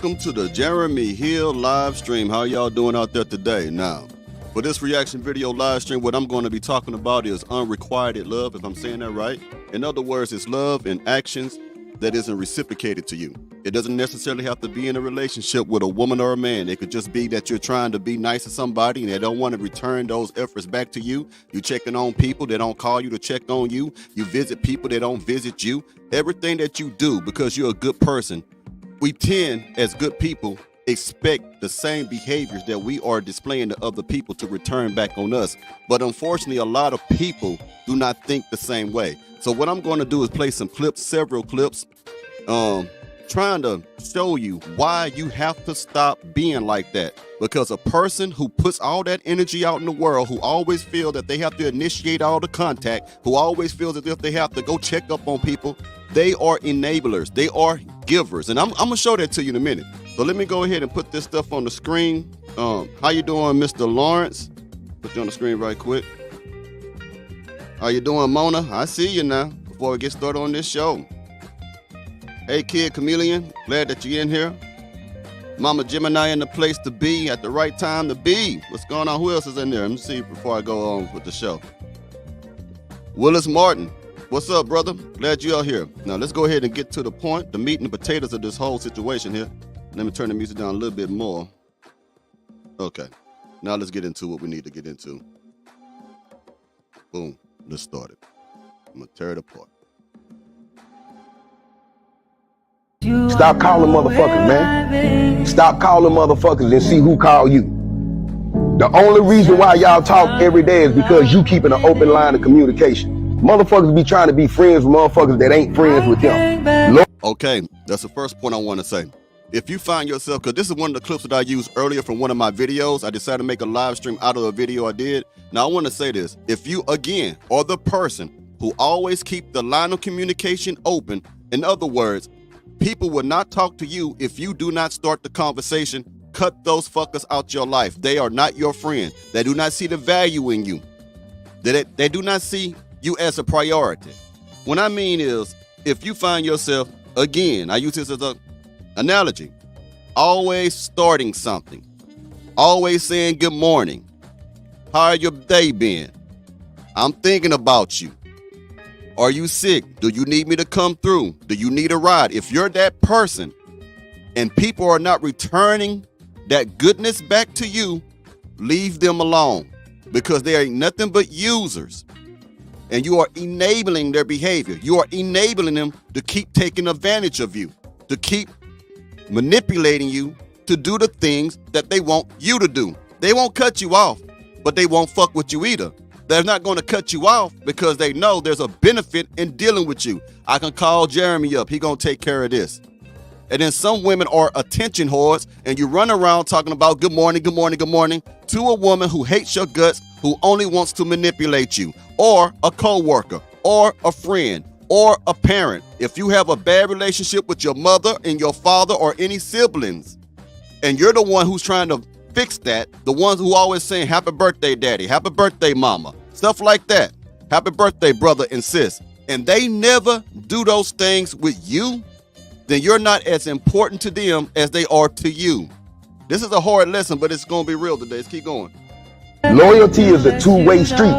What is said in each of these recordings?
Welcome to the Jeremy Hill live stream. How y'all doing out there today? Now, for this reaction video live stream, what I'm going to be talking about is unrequited love, if I'm saying that right. In other words, it's love in actions that isn't reciprocated to you. It doesn't necessarily have to be in a relationship with a woman or a man. It could just be that you're trying to be nice to somebody and they don't want to return those efforts back to you. You're checking on people, they don't call you to check on you. You visit people, they don't visit you. Everything that you do because you're a good person, we tend, as good people, expect the same behaviors that we are displaying to other people to return back on us. But unfortunately, a lot of people do not think the same way. So what I'm going to do is play some clips, several clips, trying to show you why you have to stop being like that. Because a person who puts all that energy out in the world, who always feel that they have to initiate all the contact, who always feels as if they have to go check up on people, they are enablers. They are givers. And I'm going to show that to you in a minute. So let me go ahead and put this stuff on the screen. How you doing, Mr. Lawrence? Put you on the screen right quick. How you doing, Mona? I see you now before we get started on this show. Hey, Kid Chameleon. Glad that you're in here. Mama Gemini in the place to be at the right time to be. What's going on? Who else is in there? Let me see before I go on with the show. Willis Martin. What's up, brother? Glad you're here. Now, let's go ahead and get to the point, the meat and the potatoes of this whole situation here. Let me turn the music down a little bit more. Okay. Now, let's get into what we need to get into. Boom. Let's start it. I'm going to tear it apart. Stop calling motherfuckers, man. Stop calling motherfuckers and see who call you. The only reason why y'all talk every day is because you keeping an open line of communication. Motherfuckers be trying to be friends with motherfuckers that ain't friends with them. Okay, that's the first point I want to say. If you find yourself, because this is one of the clips that I used earlier from one of my videos, I decided to make a live stream out of a video I did. Now, I want to say this. If you, again, are the person who always keep the line of communication open, in other words, people will not talk to you if you do not start the conversation. Cut those fuckers out your life. They are not your friend. They do not see the value in you. They do not see you as a priority. What I mean is, if you find yourself, again, I use this as an analogy, always starting something, always saying good morning, how your day been? I'm thinking about you. Are you sick? Do you need me to come through? Do you need a ride? If you're that person and people are not returning that goodness back to you, leave them alone, because they ain't nothing but users. And you are enabling their behavior. You are enabling them to keep taking advantage of you, to keep manipulating you to do the things that they want you to do. They won't cut you off, but they won't fuck with you either. They're not going to cut you off because they know there's a benefit in dealing with you. I can call Jeremy up. He going to take care of this. And then some women are attention whores, and you run around talking about good morning, good morning, good morning to a woman who hates your guts, who only wants to manipulate you, or a coworker, or a friend, or a parent. If you have a bad relationship with your mother and your father or any siblings, and you're the one who's trying to fix that, the ones who always saying happy birthday, daddy, happy birthday, mama, stuff like that, happy birthday, brother and sis, and they never do those things with you, then you're not as important to them as they are to you. This is a hard lesson, but it's going to be real today. Let's keep going. Loyalty is a two-way street.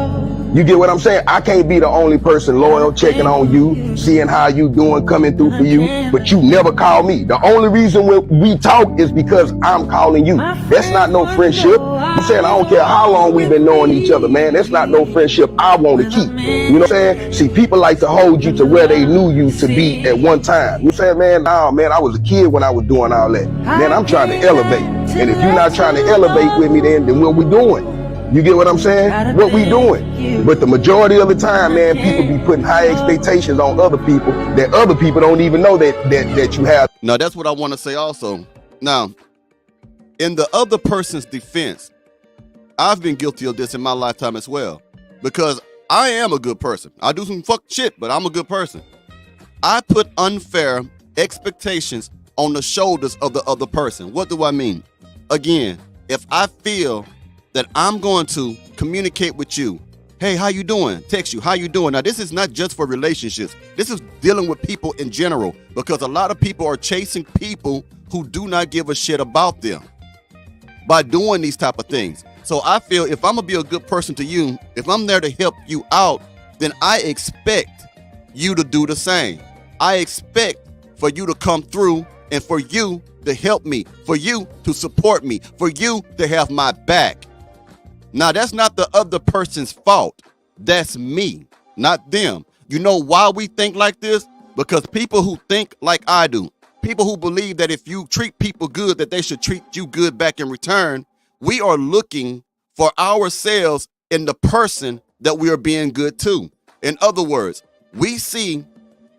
You get what I'm saying? I can't be the only person loyal, checking on you, seeing how you doing, coming through for you, but you never call me. The only reason we talk is because I'm calling you. That's not no friendship. I'm saying I don't care how long we've been knowing each other, man. That's not no friendship I want to keep. You know what I'm saying? See, people like to hold you to where they knew you to be at one time. You know what I'm saying, man? Nah, man, I was a kid when I was doing all that. Man, I'm trying to elevate. And if you're not trying to elevate with me, then what we doing? You get what I'm saying? What we doing? But the majority of the time, man, people be putting high expectations on other people that other people don't even know that you have. Now, that's what I want to say also. Now, in the other person's defense, I've been guilty of this in my lifetime as well, because I am a good person. I do some fuck shit, but I'm a good person. I put unfair expectations on the shoulders of the other person. What do I mean? Again, if I feel that I'm going to communicate with you, hey, how you doing? Text you, how you doing? Now, this is not just for relationships. This is dealing with people in general, because a lot of people are chasing people who do not give a shit about them by doing these type of things. So I feel if I'm gonna be a good person to you, if I'm there to help you out, then I expect you to do the same. I expect for you to come through and for you to help me, for you to support me, for you to have my back. Now, that's not the other person's fault. That's me, not them. You know why we think like this? Because people who think like I do, people who believe that if you treat people good, that they should treat you good back in return, we are looking for ourselves in the person that we are being good to. In other words, we see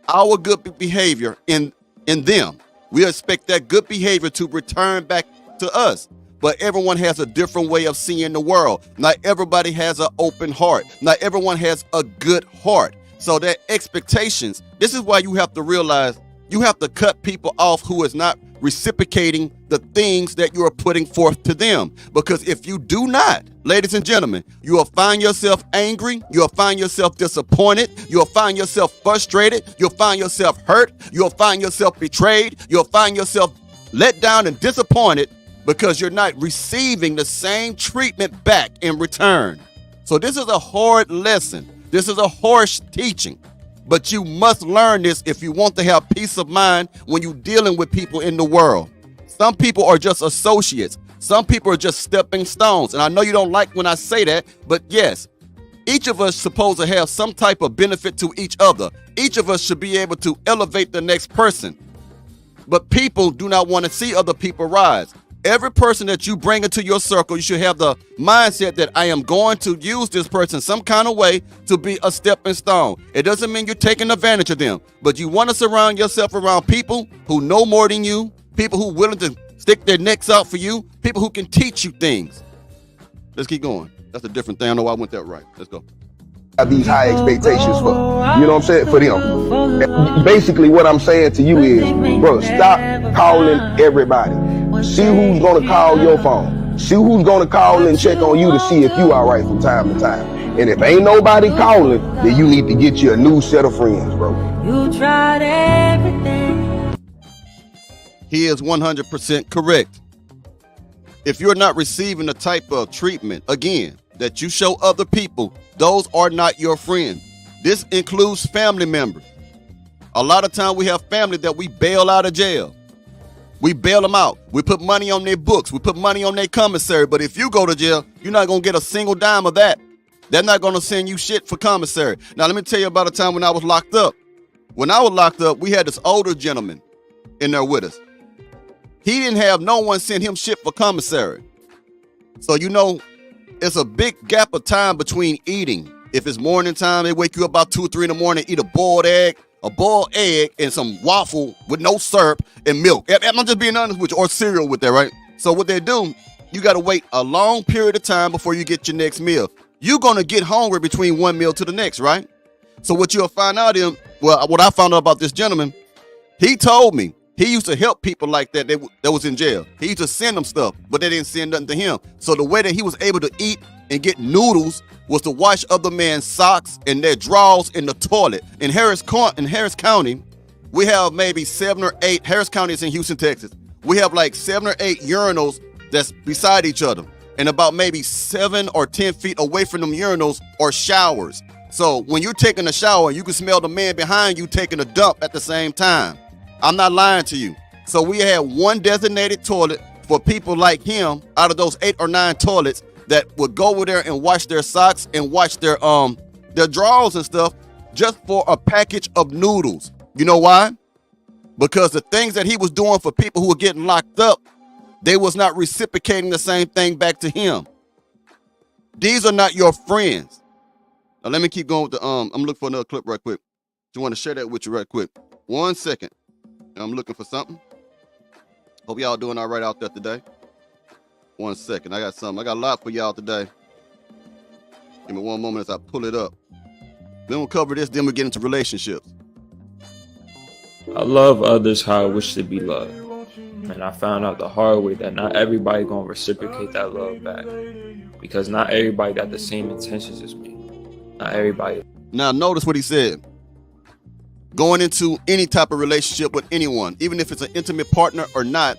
our good behavior in them. We expect that good behavior to return back to us. But everyone has a different way of seeing the world. Not everybody has an open heart. Not everyone has a good heart. So their expectations, this is why you have to realize you have to cut people off who is not reciprocating the things that you are putting forth to them. Because if you do not, ladies and gentlemen, you will find yourself angry. You'll find yourself disappointed. You'll find yourself frustrated. You'll find yourself hurt. You'll find yourself betrayed. You'll find yourself let down and disappointed because you're not receiving the same treatment back in return. So this is a hard lesson. This is a harsh teaching. But you must learn this if you want to have peace of mind when you're dealing with people in the world. Some people are just associates. Some people are just stepping stones. And I know you don't like when I say that, but yes, each of us is supposed to have some type of benefit to each other. Each of us should be able to elevate the next person. But people do not want to see other people rise. Every person that you bring into your circle, you should have the mindset that I am going to use this person some kind of way to be a stepping stone. It doesn't mean you're taking advantage of them, but you want to surround yourself around people who know more than you, people who are willing to stick their necks out for you, people who can teach you things. Let's keep going. That's a different thing. I know I went that right. Let's go. Have these high expectations for, you know what I'm saying, for them. Basically what I'm saying to you is, bro, stop calling everybody. See who's gonna call your phone. See who's gonna call and check on you to see if you all right from time to time. And if ain't nobody calling, then you need to get you a new set of friends, bro. You tried everything. He is 100% correct. If you're not receiving the type of treatment, again, that you show other people, those are not your friends. This includes family members. A lot of time we have family that we bail out of jail. We bail them out. We put money on their books. We put money on their commissary. But if you go to jail, you're not going to get a single dime of that. They're not going to send you shit for commissary. Now, let me tell you about a time when I was locked up. When I was locked up, we had this older gentleman in there with us. He didn't have no one send him shit for commissary. So, you know, it's a big gap of time between eating. If it's morning time, they wake you up about 2 or 3 in the morning, eat a boiled egg and some waffle with no syrup and milk. I'm just being honest with you, or cereal with that, right? So what they do, you got to wait a long period of time before you get your next meal. You're going to get hungry between one meal to the next, right? So what you'll find out what I found out about this gentleman, he told me he used to help people like that was in jail. He used to send them stuff, but they didn't send nothing to him. So the way that he was able to eat and get noodles was to wash other man's socks and their drawers in the toilet. In Harris County, we have maybe 7 or 8. Harris County is in Houston, Texas. We have like 7 or 8 urinals that's beside each other. And about maybe 7 or 10 feet away from them urinals are showers. So when you're taking a shower, you can smell the man behind you taking a dump at the same time. I'm not lying to you. So we had one designated toilet for people like him out of those 8 or 9 toilets that would go over there and wash their socks and wash their drawers and stuff just for a package of noodles. You know why? Because the things that he was doing for people who were getting locked up, they was not reciprocating the same thing back to him. These are not your friends. Now let me keep going with the I'm looking for another clip right quick. Just want to share that with you right quick. 1 second. I'm looking for something. Hope y'all doing all right out there today. 1 second. I got something. I got a lot for y'all today. Give me one moment as I pull it up. Then we'll cover this. Then we'll get into relationships. I love others how I wish to be loved. And I found out the hard way that not everybody gonna reciprocate that love back. Because not everybody got the same intentions as me. Not everybody. Now notice what he said. going into any type of relationship with anyone, even if it's an intimate partner or not,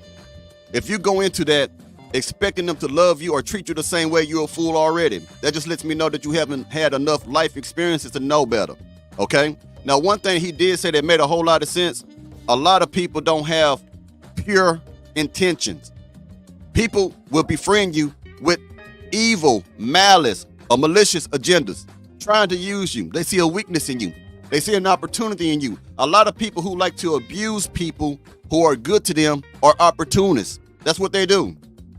if you go into that expecting them to love you or treat you the same way, you're a fool already. That just lets me know that you haven't had enough life experiences to know better. Okay? Now, one thing he did say that made a whole lot of sense, a lot of people don't have pure intentions. People will befriend you with evil, malice, or malicious agendas, trying to use you. They see a weakness in you. They see an opportunity in you. A lot of people who like to abuse people who are good to them are opportunists. That's what they do.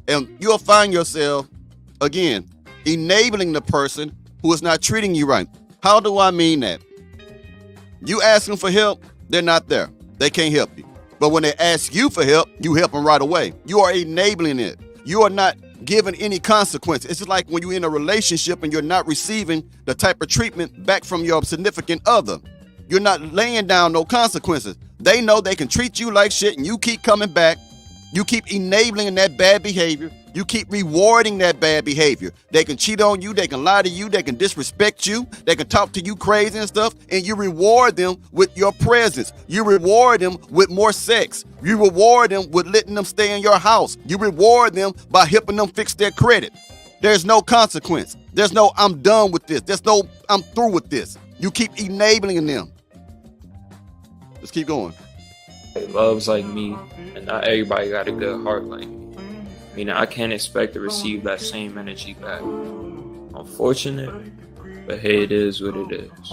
And you'll find yourself, again, enabling the person who is not treating you right. How do I mean that? You ask them for help, they're not there. They can't help you. But when they ask you for help, you help them right away. You are enabling it. You are not given any consequences. It's just like when you're in a relationship and you're not receiving the type of treatment back from your significant other. You're not laying down no consequences. They know they can treat you like shit and you keep coming back. You keep enabling that bad behavior. You keep rewarding that bad behavior. They can cheat on you. They can lie to you. They can disrespect you. They can talk to you crazy and stuff. And you reward them with your presence. You reward them with more sex. You reward them with letting them stay in your house. You reward them by helping them fix their credit. There's no consequence. There's no, I'm done with this. There's no, I'm through with this. You keep enabling them. Let's keep going. Love's like me, and not everybody got a good heart like me. Meaning I can't expect to receive that same energy back. Unfortunate, but hey, it is what it is.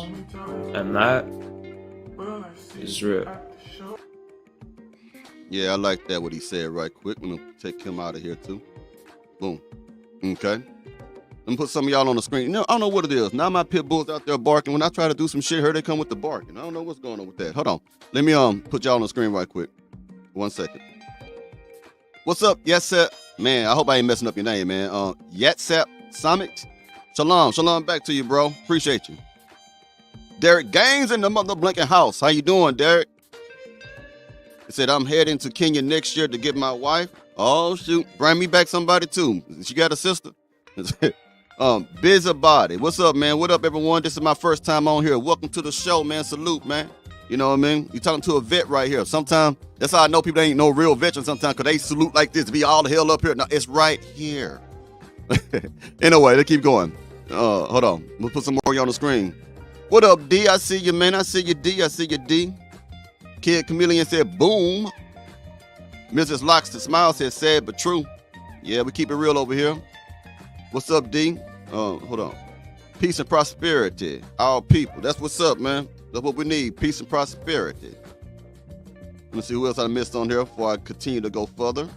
And that is real. Yeah, I like that what he said right quick. I'm gonna take him out of here too. Boom. Okay. Let me put some of y'all on the screen. You know, I don't know what it is. Now my pit bulls out there barking. When I try to do some shit, here they come with the barking. I don't know what's going on with that. Hold on. Let me put y'all on the screen right quick. 1 second. What's up, Yatsep? Man, I hope I ain't messing up your name, man. Yatsep Summit. Shalom back to you, bro. Appreciate you. Derek Gaines in the mother blinking house. How you doing, Derek? He said, I'm heading to Kenya next year to get my wife. Oh, shoot. Bring me back somebody, too. She got a sister? Busybody. What's up, man? What up, everyone? This is my first time on here. Welcome to the show, man. Salute, man. You know what I mean? You talking to a vet right here. Sometimes, that's how I know people ain't no real veterans sometimes, because they salute like this, be all the hell up here. No, it's right here. Anyway, let's keep going. Hold on. We'll put some more on the screen. What up, D? I see you, man. I see you, D. I see you, D. Kid Chameleon said, boom. Mrs. Locks to Smile said, sad but true. Yeah, we keep it real over here. What's up, D? Hold on. Peace and prosperity. Our people. That's what's up, man. That's what we need. Peace and prosperity. Let me see who else I missed on here before I continue to go further.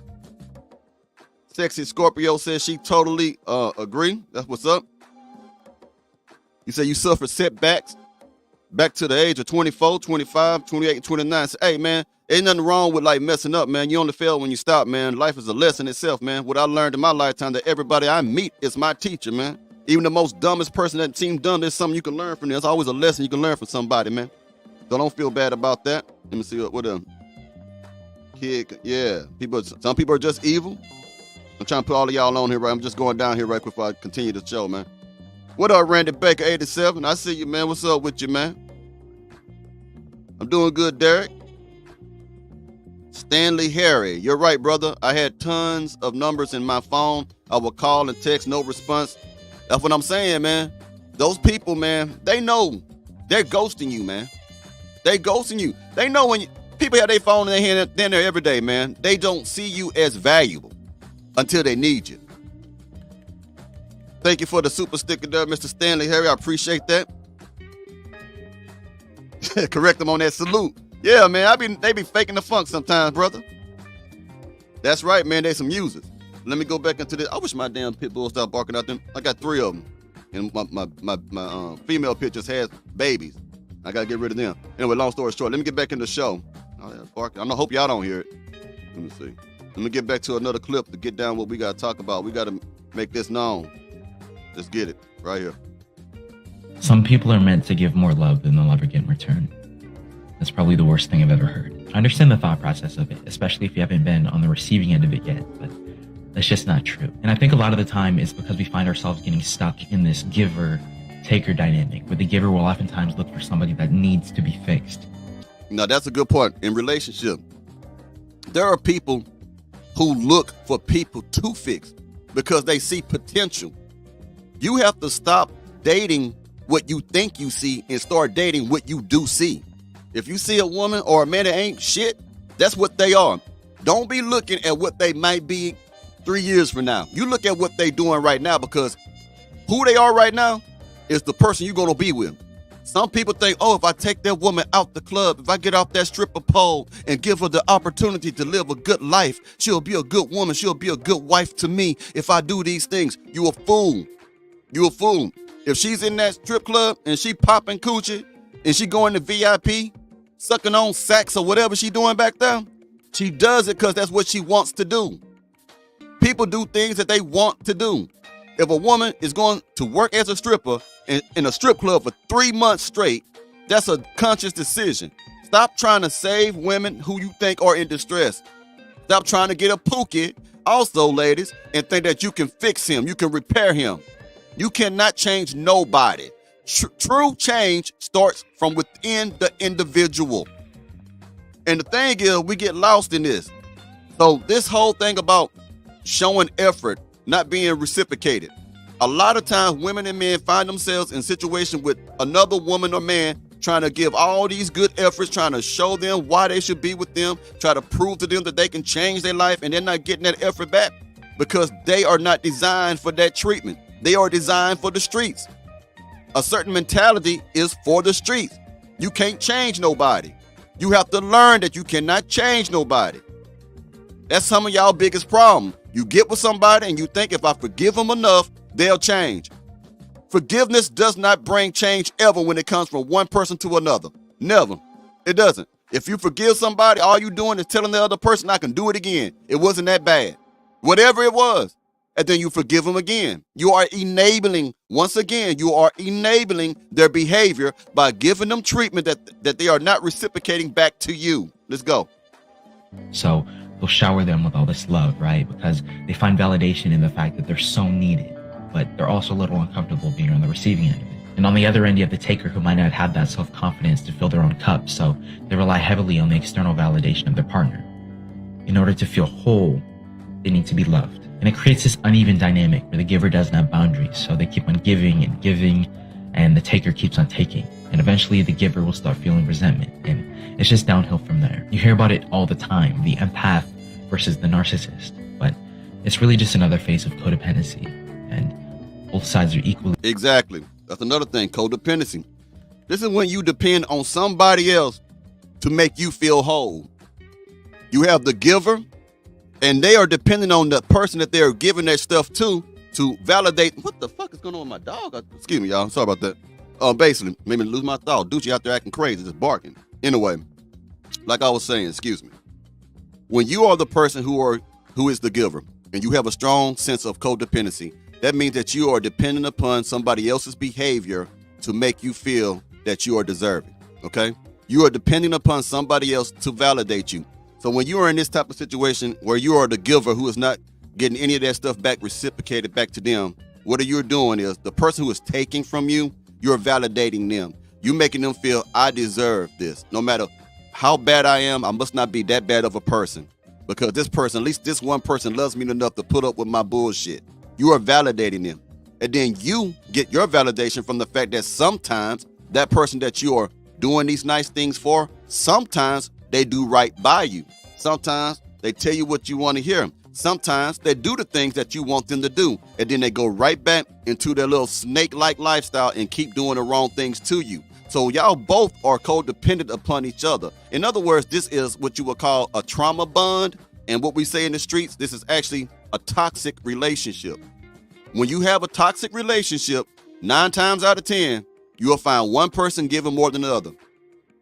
Sexy Scorpio says she totally agree. That's what's up. You say you suffered setbacks back to the age of 24, 25, 28, 29. Say, hey, man, ain't nothing wrong with like messing up, man. You only fail when you stop, man. Life is a lesson itself, man. What I learned in my lifetime, that everybody I meet is my teacher, man. Even the most dumbest person that seems dumb, there's something you can learn from. There's always a lesson you can learn from somebody, man. So don't feel bad about that. Let me see what kid. Yeah, some people are just evil. I'm trying to put all of y'all on here, right? I'm just going down here right quick before I continue the show, man. What up, Randy Baker 87? I see you, man. What's up with you, man? I'm doing good, Derek. Stanley Harry, you're right, brother. I had tons of numbers in my phone. I would call and text, no response. That's what I'm saying, man. Those people, man, they know they're ghosting you, man. They ghosting you. They know when people have their phone in their hand, they're there every day, man. They don't see you as valuable until they need you. Thank you for the super sticker there, Mr. Stanley Harry. I appreciate that. Correct them on that salute. Yeah, man, they be faking the funk sometimes, brother. That's right, man. They some users. Let me go back into this. I wish my damn pit bull stopped barking out them. I got 3 of them. And my female pit just has babies. I got to get rid of them. Anyway, long story short, let me get back in the show. Oh, yeah, barking. I hope y'all don't hear it. Let me see. Let me get back to another clip to get down what we got to talk about. We got to make this known. Let's get it right here. Some people are meant to give more love than they'll ever get in return. That's probably the worst thing I've ever heard. I understand the thought process of it, especially if you haven't been on the receiving end of it yet, but that's just not true. And I think a lot of the time is because we find ourselves getting stuck in this giver-taker dynamic, where the giver will oftentimes look for somebody that needs to be fixed. Now, that's a good point. In relationship, there are people who look for people to fix because they see potential. You have to stop dating what you think you see and start dating what you do see. If you see a woman or a man that ain't shit, that's what they are. Don't be looking at what they might be 3 years from now. You look at what they doing right now, because who they are right now is the person you're going to be with. Some people think, oh, if I take that woman out the club, if I get off that stripper pole and give her the opportunity to live a good life, she'll be a good woman. She'll be a good wife to me if I do these things. You a fool. You a fool. If she's in that strip club and she popping coochie and she going to VIP, sucking on sacks or whatever she doing back there, she does it because that's what she wants to do. People do things that they want to do. If a woman is going to work as a stripper in a strip club for 3 months straight, that's a conscious decision. Stop trying to save women who you think are in distress. Stop trying to get a Pookie, also ladies, and think that you can fix him, you can repair him. You cannot change nobody. True change starts from within the individual. And the thing is, we get lost in this. So this whole thing about showing effort, not being reciprocated. A lot of times women and men find themselves in situations with another woman or man trying to give all these good efforts, trying to show them why they should be with them, try to prove to them that they can change their life, and they're not getting that effort back because they are not designed for that treatment. They are designed for the streets. A certain mentality is for the streets. You can't change nobody. You have to learn that you cannot change nobody. That's some of y'all biggest problem. You get with somebody and you think if I forgive them enough, they'll change. Forgiveness does not bring change ever when it comes from one person to another. Never. It doesn't. If you forgive somebody, all you doing is telling the other person, I can do it again. It wasn't that bad. Whatever it was. And then you forgive them again. You are enabling, once again, you are enabling their behavior by giving them treatment that they are not reciprocating back to you. Let's go. So they'll shower them with all this love, right? Because they find validation in the fact that they're so needed, but they're also a little uncomfortable being on the receiving end of it. And on the other end, you have the taker who might not have that self-confidence to fill their own cup, so they rely heavily on the external validation of their partner. In order to feel whole, they need to be loved. And it creates this uneven dynamic where the giver doesn't have boundaries, so they keep on giving, and the taker keeps on taking. And eventually the giver will start feeling resentment, and it's just downhill from there. You hear about it all the time, the empath versus the narcissist, but it's really just another phase of codependency, and both sides are equally. Exactly. That's another thing, codependency. This is when you depend on somebody else to make you feel whole. You have the giver, and they are depending on the person that they're giving their stuff to validate. What the fuck is going on with my dog? Excuse me, y'all. Sorry about that. Basically, made me lose my thought. Doochie out there acting crazy, just barking. Anyway, like I was saying, excuse me. When you are the person who is the giver, and you have a strong sense of codependency, that means that you are dependent upon somebody else's behavior to make you feel that you are deserving, okay? You are depending upon somebody else to validate you. So when you are in this type of situation where you are the giver who is not getting any of that stuff back reciprocated back to them, what you're doing is the person who is taking from you, you're validating them. You're making them feel, I deserve this. No matter how bad I am, I must not be that bad of a person. Because this person, at least this one person, loves me enough to put up with my bullshit. You are validating them. And then you get your validation from the fact that sometimes that person that you are doing these nice things for, sometimes they do right by you. Sometimes they tell you what you want to hear. Sometimes they do the things that you want them to do. And then they go right back into their little snake-like lifestyle and keep doing the wrong things to you. So y'all both are codependent upon each other. In other words, this is what you would call a trauma bond. And what we say in the streets, this is actually a toxic relationship. When you have a toxic relationship, 9 times out of 10, you'll find one person giving more than the other.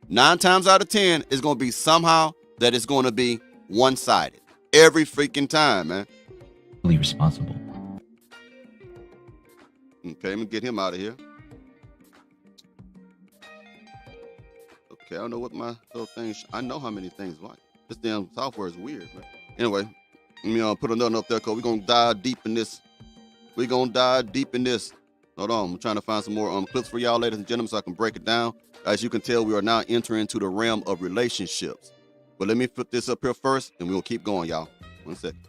9 times out of 10, it's going to be somehow that it's going to be one-sided. Every freaking time, man. Really responsible. Okay, let me get him out of here. Okay, I don't know what my little thing. I know how many things like. This damn software is weird, man. Anyway, let me put another up there because we're going to dive deep in this. We're going to dive deep in this. Hold on, I'm trying to find some more clips for y'all, ladies and gentlemen, so I can break it down. As you can tell, we are now entering into the realm of relationships. But let me put this up here first, and we'll keep going, y'all. 1 second.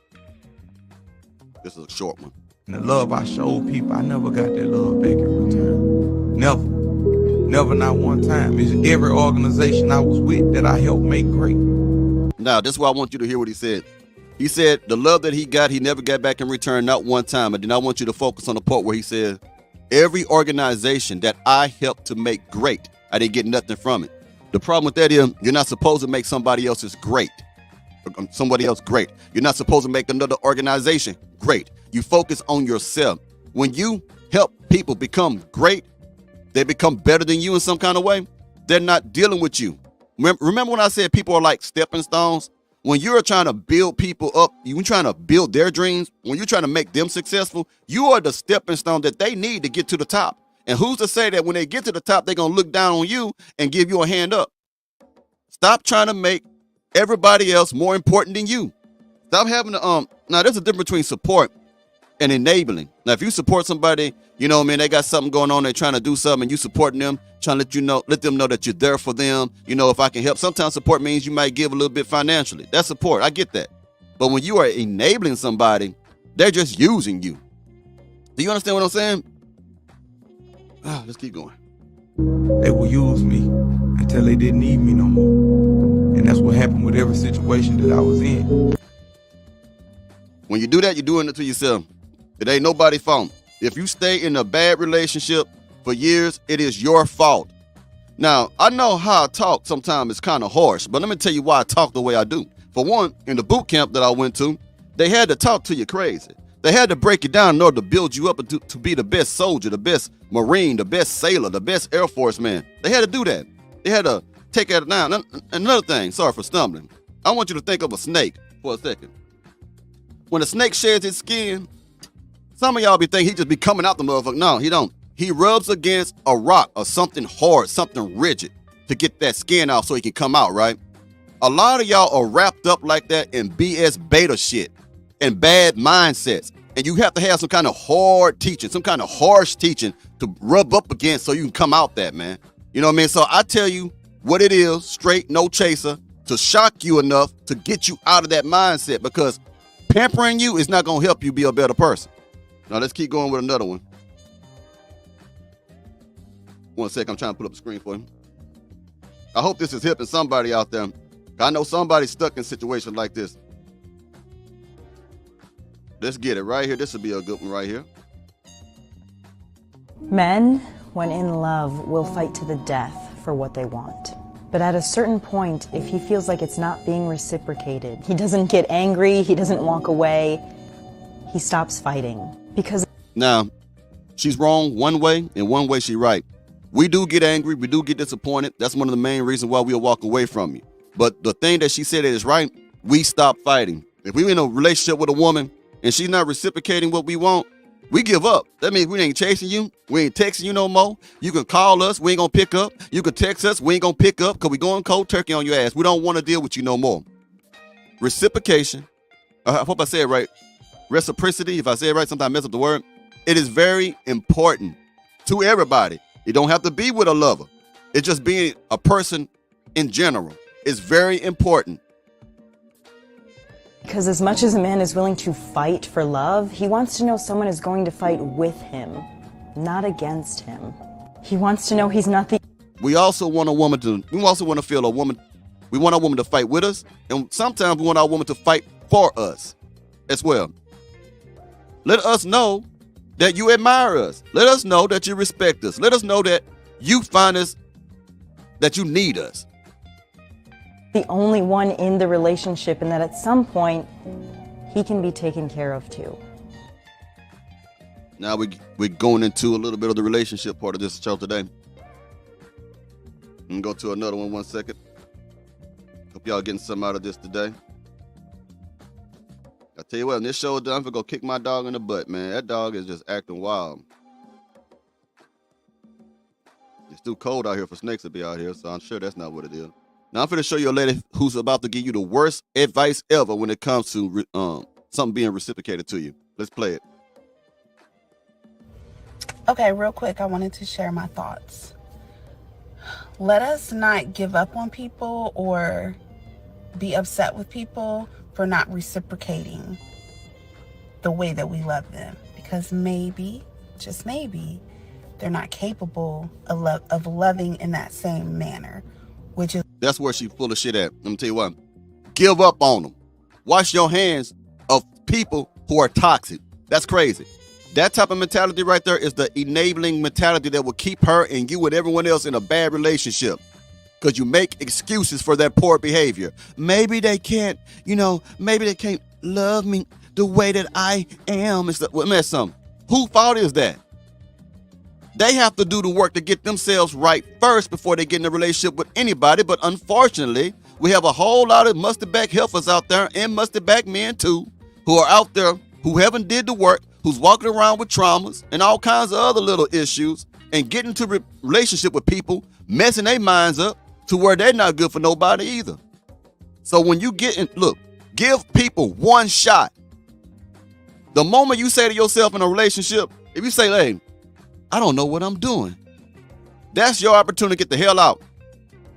This is a short one. And the love I showed people, I never got that love back in return. Never. Never, not one time. It's every organization I was with that I helped make great. Now, this is why I want you to hear what he said. He said the love that he got, he never got back in return, not one time. And then I want you to focus on the part where he said, every organization that I helped to make great, I didn't get nothing from it. The problem with that is you're not supposed to make somebody else's great. Somebody else great. You're not supposed to make another organization great. You focus on yourself. When you help people become great, they become better than you in some kind of way, they're not dealing with you. Remember when I said people are like stepping stones? When you're trying to build people up, you're trying to build their dreams, when you're trying to make them successful, you are the stepping stone that they need to get to the top. And who's to say that when they get to the top, they're going to look down on you and give you a hand up? Stop trying to make everybody else more important than you. Stop having to, now there's a difference between support and enabling. Now, if you support somebody, you know what I mean, they got something going on, they're trying to do something, and you supporting them, trying to let them know that you're there for them. You know, if I can help, sometimes support means you might give a little bit financially. That's support. I get that. But when you are enabling somebody, they're just using you. Do you understand what I'm saying? Let's keep going. They will use me until they didn't need me no more. And that's what happened with every situation that I was in. When you do that, you're doing it to yourself. It ain't nobody's fault. If you stay in a bad relationship for years, it is your fault. Now, I know how I talk sometimes is kind of harsh, but let me tell you why I talk the way I do. For one, in the boot camp that I went to, they had to talk to you crazy. They had to break it down in order to build you up to be the best soldier, the best Marine, the best sailor, the best Air Force man. They had to do that. They had to take that down. Another thing, sorry for stumbling. I want you to think of a snake for a second. When a snake sheds its skin, some of y'all be thinking he just be coming out the motherfucker. No, he don't. He rubs against a rock or something hard, something rigid to get that skin out so he can come out, right? A lot of y'all are wrapped up like that in BS beta shit and bad mindsets. And you have to have some kind of hard teaching, some kind of harsh teaching to rub up against so you can come out that, man. You know what I mean? So I tell you what it is, straight, no chaser, to shock you enough to get you out of that mindset, because pampering you is not going to help you be a better person. Now let's keep going with another one. 1 sec, I'm trying to put up the screen for you. I hope this is helping somebody out there. I know somebody's stuck in situations like this. Let's get it right here. This will be a good one right here. Men, when in love, will fight to the death for what they want. But at a certain point, if he feels like it's not being reciprocated, he doesn't get angry, he doesn't walk away, he stops fighting. Because now, she's wrong one way, and one way she's right. We do get angry, we do get disappointed. That's one of the main reasons why we'll walk away from you. But the thing that she said is right, we stop fighting. If we're in a relationship with a woman and she's not reciprocating what we want, we give up. That means we ain't chasing you. We ain't texting you no more. You can call us. We ain't going to pick up. You can text us. We ain't going to pick up because we going cold turkey on your ass. We don't want to deal with you no more. Reciprocation. I hope I said it right. Reciprocity. If I say it right, sometimes I mess up the word. It is very important to everybody. It don't have to be with a lover. It's just being a person in general. It's very important. Because as much as a man is willing to fight for love, he wants to know someone is going to fight with him, not against him. He wants to know he's not the... We also want a woman to, we also want to feel a woman, we want our woman to fight with us, and sometimes we want our woman to fight for us as well. Let us know that you admire us. Let us know that you respect us. Let us know that you find us, that you need us. The only one in the relationship, and that at some point he can be taken care of too. Now we're going into a little bit of the relationship part of this show today. I'm gonna go to another one 1 second. Hope y'all getting something out of this today. I tell you what, when this show is done, I'm gonna go kick my dog in the butt, man. That dog is just acting wild. It's too cold out here for snakes to be out here, so I'm sure that's not what it is. Now I'm finna show you a lady who's about to give you the worst advice ever when it comes to something being reciprocated to you. Let's play it. Okay, real quick, I wanted to share my thoughts. Let us not give up on people or be upset with people for not reciprocating the way that we love them, because maybe, just maybe, they're not capable of loving in that same manner, which is... That's where she full of shit at. Let me tell you what. Give up on them. Wash your hands of people who are toxic. That's crazy. That type of mentality right there is the enabling mentality that will keep her and you and everyone else in a bad relationship. Because you make excuses for that poor behavior. Maybe they can't, maybe they can't love me the way that I am. Well, man, something. Whose fault is that? They have to do the work to get themselves right first before they get in a relationship with anybody. But unfortunately, we have a whole lot of mustard back heifers out there, and mustard back men too, who are out there who haven't did the work, who's walking around with traumas and all kinds of other little issues, and getting into relationship with people, messing their minds up to where they're not good for nobody either. So when you get in, look, give people one shot. The moment you say to yourself in a relationship, if you say, hey, I don't know what I'm doing, that's your opportunity to get the hell out.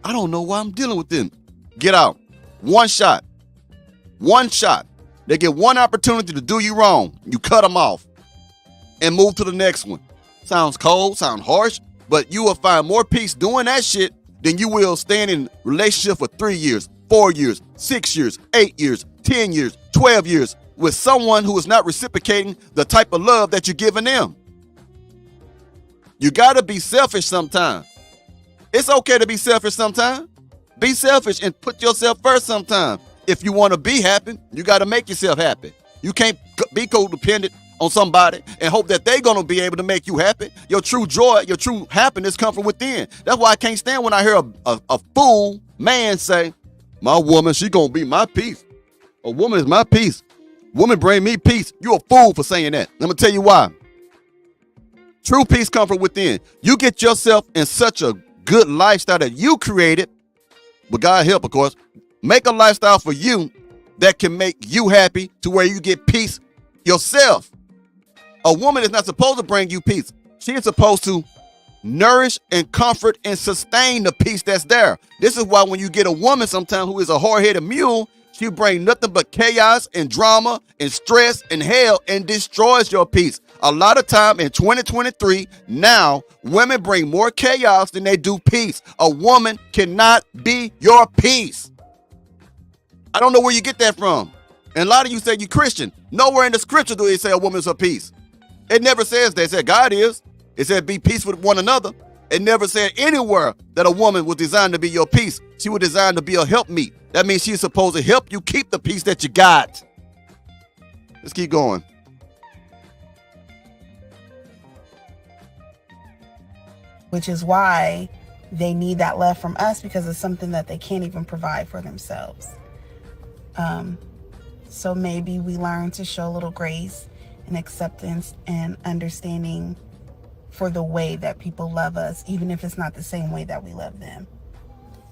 I don't know why I'm dealing with them. Get out. One shot. One shot. They get one opportunity to do you wrong. You cut them off and move to the next one. Sounds cold, sounds harsh, but you will find more peace doing that shit than you will staying in a relationship for 3 years, 4 years, 6 years, 8 years, 10 years, 12 years with someone who is not reciprocating the type of love that you're giving them. You got to be selfish sometimes. It's okay to be selfish sometimes. Be selfish and put yourself first sometimes. If you want to be happy, you got to make yourself happy. You can't be codependent on somebody and hope that they're going to be able to make you happy. Your true joy, your true happiness come from within. That's why I can't stand when I hear a fool man say, my woman, she going to be my peace. A woman is my peace. Woman bring me peace. You a fool for saying that. Let me tell you why. True peace comes from within. You get yourself in such a good lifestyle that you created, but God help, of course. Make a lifestyle for you that can make you happy to where you get peace yourself. A woman is not supposed to bring you peace. She is supposed to nourish and comfort and sustain the peace that's there. This is why when you get a woman sometimes who is a hard-headed mule, she bring nothing but chaos and drama and stress and hell and destroys your peace. A lot of time in 2023, now, women bring more chaos than they do peace. A woman cannot be your peace. I don't know where you get that from. And a lot of you say you're Christian. Nowhere in the scripture do it say a woman's her peace. It never says that. It said God is. It said be peace with one another. It never said anywhere that a woman was designed to be your peace. She was designed to be a helpmeet. That means she's supposed to help you keep the peace that you got. Let's keep going. Which is why they need that love from us, because it's something that they can't even provide for themselves. So maybe we learn to show a little grace and acceptance and understanding for the way that people love us, even if it's not the same way that we love them.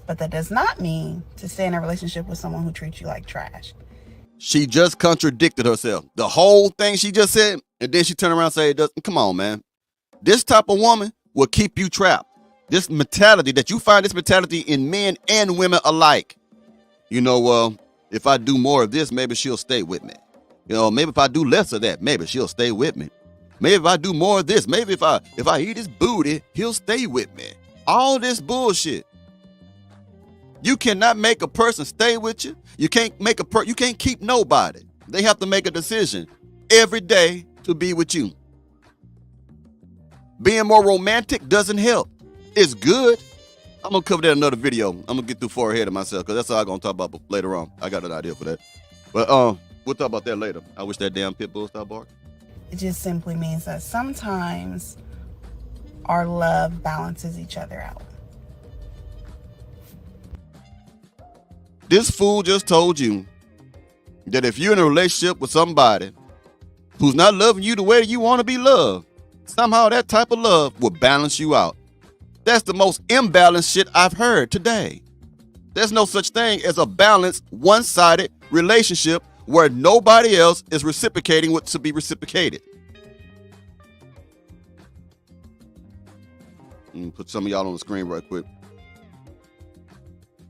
But that does not mean to stay in a relationship with someone who treats you like trash. She just contradicted herself. The whole thing she just said, and then she turned around and said, come on, man. This type of woman will keep you trapped. This mentality that you find, this mentality in men and women alike. If I do more of this, maybe she'll stay with me. Maybe if I do less of that, maybe she'll stay with me. Maybe if I do more of this, maybe if I eat his booty, he'll stay with me. All this bullshit. You cannot make a person stay with you. You can't you can't keep nobody. They have to make a decision every day to be with you. Being more romantic doesn't help. It's good. I'm going to cover that in another video. I'm going to get too far ahead of myself because that's all I'm going to talk about later on. I got an idea for that. But we'll talk about that later. I wish that damn pit bull stopped barking. It just simply means that sometimes our love balances each other out. This fool just told you that if you're in a relationship with somebody who's not loving you the way you want to be loved, somehow that type of love will balance you out. That's the most imbalanced shit I've heard today. There's no such thing as a balanced, one-sided relationship where nobody else is reciprocating what to be reciprocated. Put some of y'all on the screen right quick.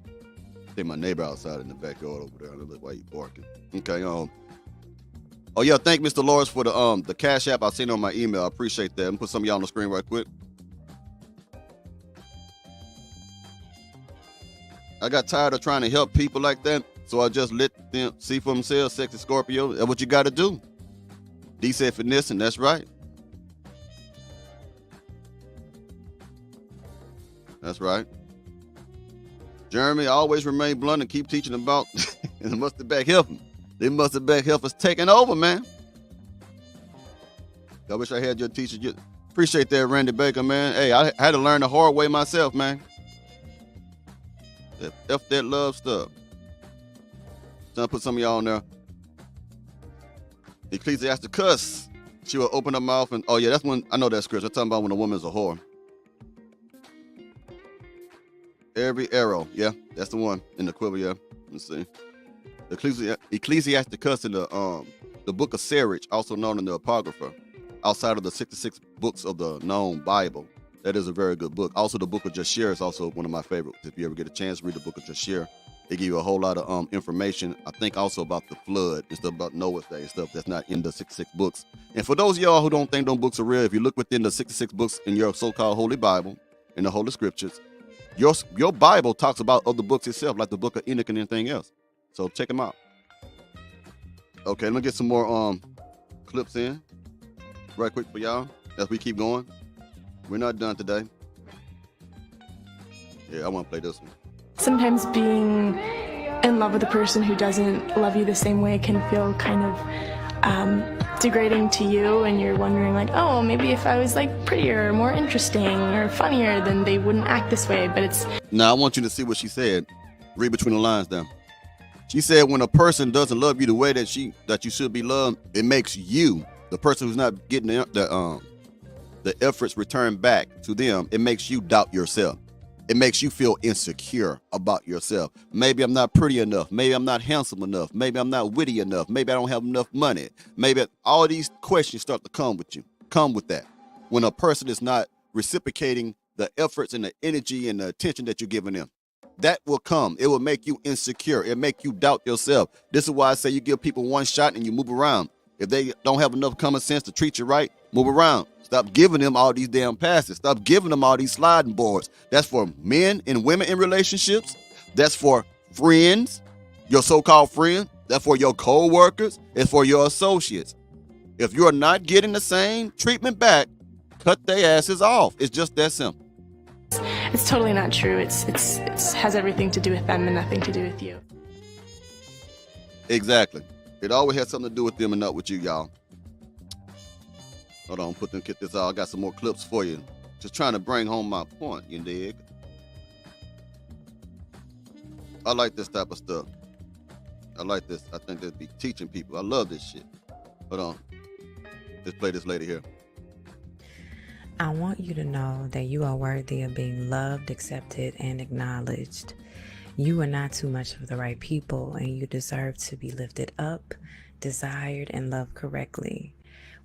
I think my neighbor outside in the backyard over there. I don't know why he barking. Okay. Oh yeah, thank Mr. Lawrence for the Cash App I seen on my email. I appreciate that. Put some of y'all on the screen right quick. I got tired of trying to help people like that, so I just let them see for themselves. Sexy Scorpio, that's what you got to do. D said finessing, that's right. That's right. Jeremy, always remain blunt and keep teaching about and the mustard back helping. They mustard back helpers taking over, man. I wish I had your teacher. Appreciate that, Randy Baker, man. Hey, I had to learn the hard way myself, man. F that love stuff. Trying to put some of y'all on there. Ecclesiasticus. She will open her mouth and, oh yeah, that's when, I know that scripture. I'm talking about when a woman's a whore. Every arrow, yeah, that's the one in the quiver, yeah. Let's see. Ecclesiasticus in the book of Sirach, also known in the Apocrypha, outside of the 66 books of the known Bible. That is a very good book. Also, the book of Jashir is also one of my favorites. If you ever get a chance to read the book of Jashir, they give you a whole lot of information. I think also about the flood and stuff about Noah's day and stuff that's not in the 66 books. And for those of y'all who don't think those books are real, if you look within the 66 books in your so-called Holy Bible, in the Holy Scriptures, your Bible talks about other books itself, like the book of Enoch and anything else. So check them out. Okay, let me get some more clips in right quick for y'all as we keep going. We're not done today. Yeah, I want to play this one. Sometimes being in love with a person who doesn't love you the same way can feel kind of degrading to you, and you're wondering like, oh, maybe if I was like prettier or more interesting or funnier, then they wouldn't act this way. But it's... Now, I want you to see what she said. Read between the lines there. She said when a person doesn't love you the way that you should be loved, it makes you, the person who's not getting the efforts returned back to them, it makes you doubt yourself. It makes you feel insecure about yourself. Maybe I'm not pretty enough. Maybe I'm not handsome enough. Maybe I'm not witty enough. Maybe I don't have enough money. Maybe all these questions start to come with that. When a person is not reciprocating the efforts and the energy and the attention that you're giving them, that will come. It will make you insecure. It'll make you doubt yourself. This is why I say you give people one shot and you move around. If they don't have enough common sense to treat you right, move around. Stop giving them all these damn passes. Stop giving them all these sliding boards. That's for men and women in relationships. That's for friends, your so-called friends. That's for your co-workers. It's for your associates. If you're not getting the same treatment back, cut their asses off. It's just that simple. It's totally not true. It has everything to do with them and nothing to do with you. Exactly. It always has something to do with them and not with you, y'all. Hold on, get this out. I got some more clips for you. Just trying to bring home my point, you dig? I like this type of stuff. I like this. I think they'd be teaching people. I love this shit. Hold on. Let's play this lady here. I want you to know that you are worthy of being loved, accepted, and acknowledged. You are not too much of the right people, and you deserve to be lifted up, desired, and loved correctly.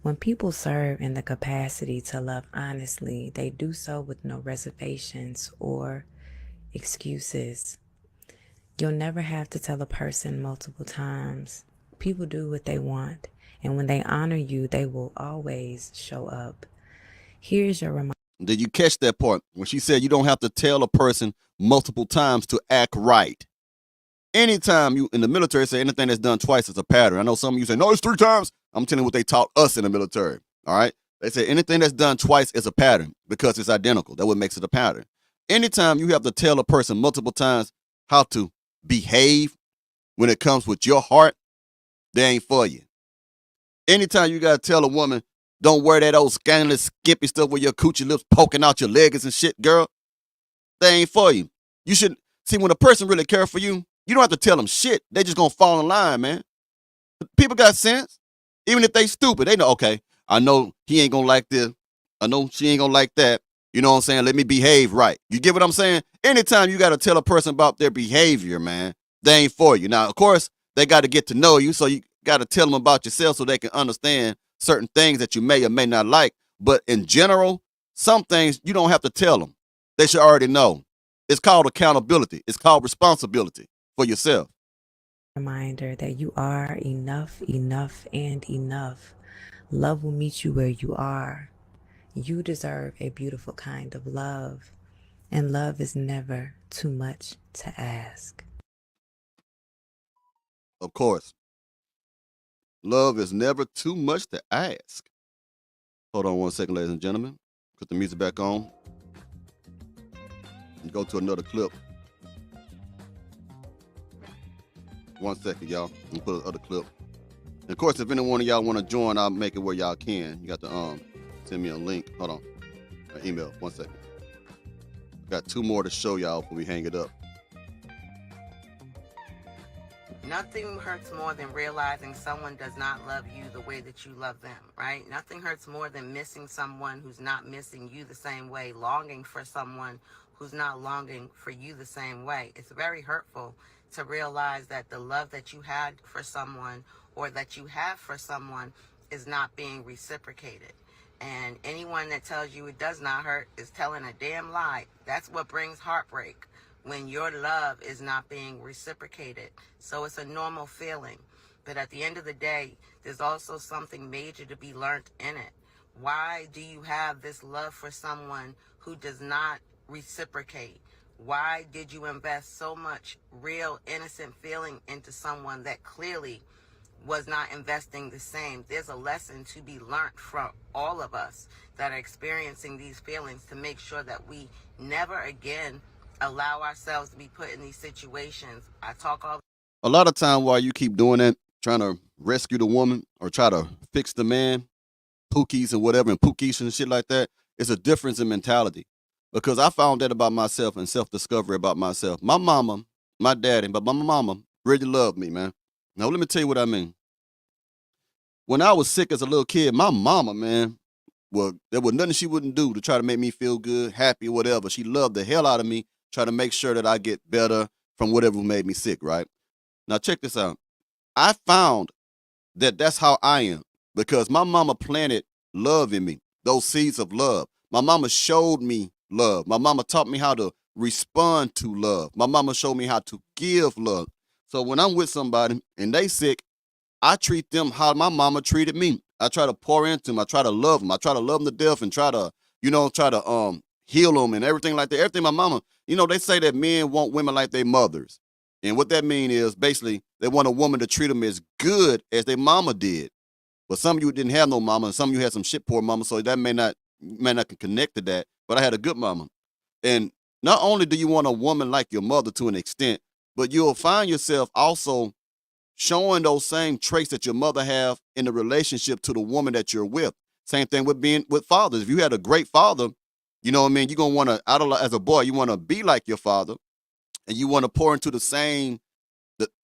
When people serve in the capacity to love honestly, they do so with no reservations or excuses. You'll never have to tell a person multiple times. People do what they want, and when they honor you, they will always show up. Here's your reminder. Did you catch that part when she said you don't have to tell a person multiple times to act right? Anytime you in the military say anything that's done twice is a pattern. I know some of you say, no, it's 3 times. I'm telling you what they taught us in the military. All right. They say anything that's done twice is a pattern because it's identical. That's what makes it a pattern. Anytime you have to tell a person multiple times how to behave when it comes with your heart, they ain't for you. Anytime you got to tell a woman, don't wear that old scandalous, skimpy stuff with your coochie lips poking out your legs and shit, girl, they ain't for you. You should see when a person really cares for you, you don't have to tell them shit. They just gonna fall in line, man. People got sense. Even if they stupid, they know, okay, I know he ain't gonna like this. I know she ain't gonna like that. You know what I'm saying? Let me behave right. You get what I'm saying? Anytime you got to tell a person about their behavior, man, they ain't for you. Now, of course, they got to get to know you, so you got to tell them about yourself so they can understand certain things that you may or may not like. But in general, Some things you don't have to tell them. They should already know. It's called accountability. It's called responsibility for yourself. Reminder that you are enough, enough, and enough. Love will meet you where you are. You deserve a beautiful kind of love, and love is never too much to ask. Of course, love is never too much to ask. Hold on one second, ladies and gentlemen. Put the music back on. And go to another clip. 1 second, y'all. And put another clip. And of course, if any one of y'all want to join, I'll make it where y'all can. You got to send me a link. Hold on. An email. 1 second. Got 2 more to show y'all before we hang it up. Nothing hurts more than realizing someone does not love you the way that you love them, right? Nothing hurts more than missing someone who's not missing you the same way, longing for someone who's not longing for you the same way. It's very hurtful to realize that the love that you had for someone or that you have for someone is not being reciprocated. And anyone that tells you it does not hurt is telling a damn lie. That's what brings heartbreak, when your love is not being reciprocated. So it's a normal feeling. But at the end of the day, there's also something major to be learned in it. Why do you have this love for someone who does not reciprocate? Why did you invest so much real innocent feeling into someone that clearly was not investing the same? There's a lesson to be learned from all of us that are experiencing these feelings to make sure that we never again allow ourselves to be put in these situations. I talk all. A lot of time while you keep doing that, trying to rescue the woman or try to fix the man, pookies and whatever, and pookies and shit like that, it's a difference in mentality. Because I found that about myself and self-discovery about myself. My mama, my daddy, but my mama really loved me, man. Now, let me tell you what I mean. When I was sick as a little kid, my mama, man, well, there was nothing she wouldn't do to try to make me feel good, happy, whatever. She loved the hell out of me, try to make sure that I get better from whatever made me sick, right? Now, check this out. I found that that's how I am because my mama planted love in me, those seeds of love. My mama showed me love. My mama taught me how to respond to love. My mama showed me how to give love. So when I'm with somebody and they sick, I treat them how my mama treated me. I try to pour into them. I try to love them. I try to love them to death and try to heal them and everything like that. Everything my mama, they say that men want women like their mothers. And what that means is basically they want a woman to treat them as good as their mama did. But some of you didn't have no mama and some of you had some shit poor mama, so that may not connect to that. But I had a good mama. And not only do you want a woman like your mother to an extent, but you'll find yourself also showing those same traits that your mother have in the relationship to the woman that you're with. Same thing with being with fathers. If you had a great father, you know what I mean? You're going to want to, as a boy, you want to be like your father and you want to pour into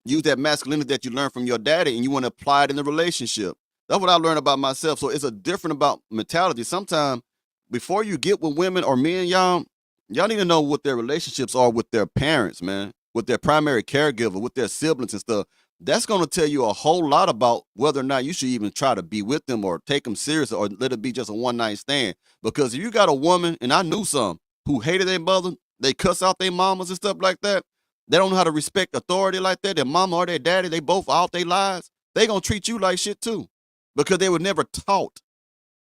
use that masculinity that you learned from your daddy and you want to apply it in the relationship. That's what I learned about myself. So it's a different about mentality. Sometimes before you get with women or men, y'all need to know what their relationships are with their parents, man, with their primary caregiver, with their siblings and stuff. That's going to tell you a whole lot about whether or not you should even try to be with them or take them serious or let it be just a one-night stand. Because if you got a woman, and I knew some, who hated their mother, they cuss out their mamas and stuff like that, they don't know how to respect authority like that, their mama or their daddy, they both out their lives, they going to treat you like shit too. Because they were never taught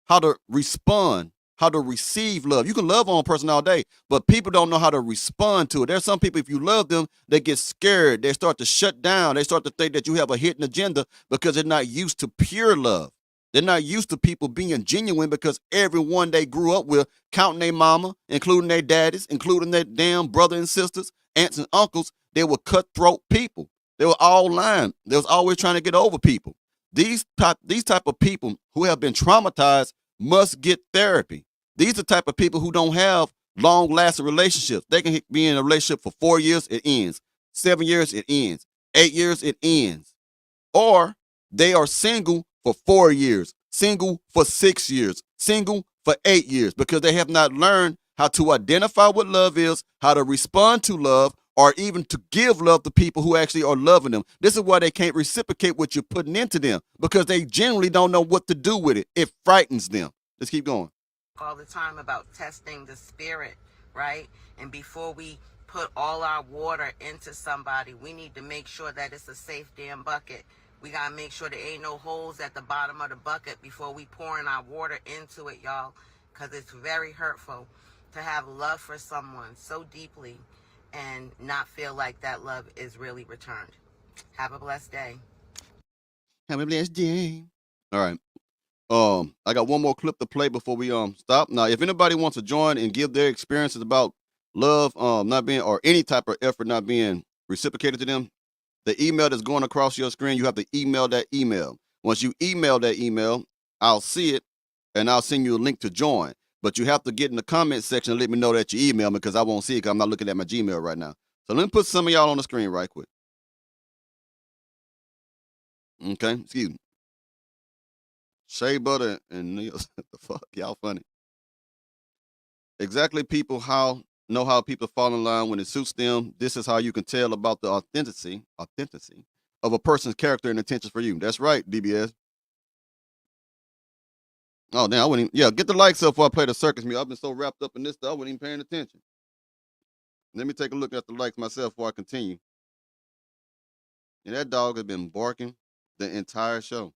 how to respond, how to receive love. You can love on a person all day, but people don't know how to respond to it. There's some people, if you love them, they get scared. They start to shut down. They start to think that you have a hidden agenda because they're not used to pure love. They're not used to people being genuine because everyone they grew up with, counting their mama, including their daddies, including their damn brother and sisters, aunts and uncles, they were cutthroat people. They were all lying. They was always trying to get over people. These type of people who have been traumatized must get therapy. These are the type of people who don't have long-lasting relationships. They can be in a relationship for 4 years, it ends. 7 years, it ends. 8 years, it ends. Or they are single for 4 years, single for 6 years, single for 8 years, because they have not learned how to identify what love is, how to respond to love, or even to give love to people who actually are loving them. This is why they can't reciprocate what you're putting into them, because they generally don't know what to do with it. It frightens them. Let's keep going. all the time about testing the spirit, right? And before we put all our water into somebody, we need to make sure that it's a safe damn bucket. We gotta make sure there ain't no holes at the bottom of the bucket before we pouring our water into it, y'all, because it's very hurtful to have love for someone so deeply and not feel like that love is really returned. Have a blessed day. Have a blessed day. All right. I got one more clip to play before we stop. Now, if anybody wants to join and give their experiences about love not being, or any type of effort not being reciprocated to them, the email that's going across your screen, you have to email that email. Once you email that email, I'll see it and I'll send you a link to join. But you have to get in the comment section and let me know that you email me, because I won't see it because I'm not looking at my Gmail right now. So let me put some of y'all on the screen right quick. Okay, excuse me. Shea Butter and Neil, the fuck, y'all funny. Exactly, people know how people fall in line when it suits them. This is how you can tell about the authenticity of a person's character and intentions for you. That's right, DBS. Oh, damn, I wouldn't even, get the likes up before I play the circus music. I've been so wrapped up in this stuff, I wasn't even paying attention. Let me take a look at the likes myself before I continue. And that dog has been barking the entire show.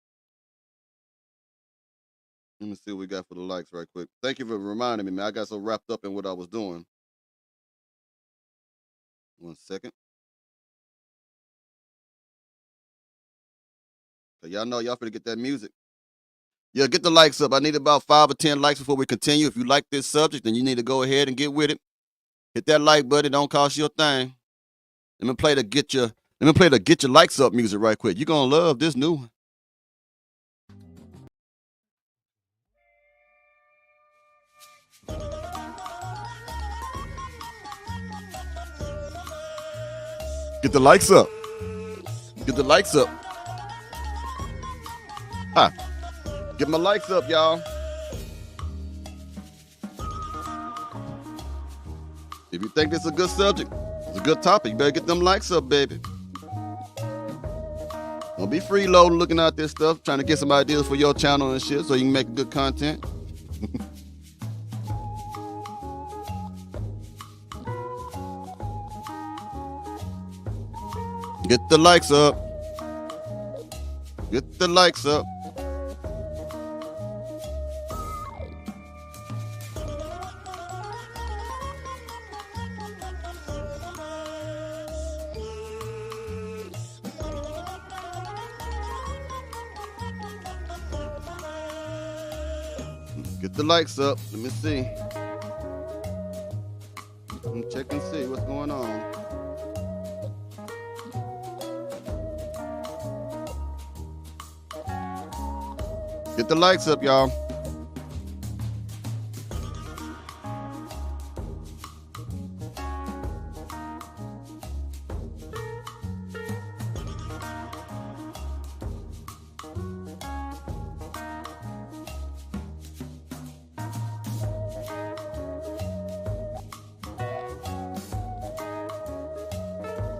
Let me see what we got for the likes right quick. Thank you for reminding me, man. I got so wrapped up in what I was doing. 1 second. So y'all know y'all finna get that music. Yeah, get the likes up. I need about 5 or 10 likes before we continue. If you like this subject, then you need to go ahead and get with it. Hit that like button. Don't cost you a thing. Let me play the get your likes up music right quick. You're gonna love this new one. Get the likes up. Get the likes up. Hi. Get my likes up, y'all. If you think this is a good subject, it's a good topic, you better get them likes up, baby. Don't be freeloading looking at this stuff, trying to get some ideas for your channel and shit so you can make good content. Get the likes up. Get the likes up. Get the likes up. Let me see. Let me check and see what's going on. Get the likes up, y'all.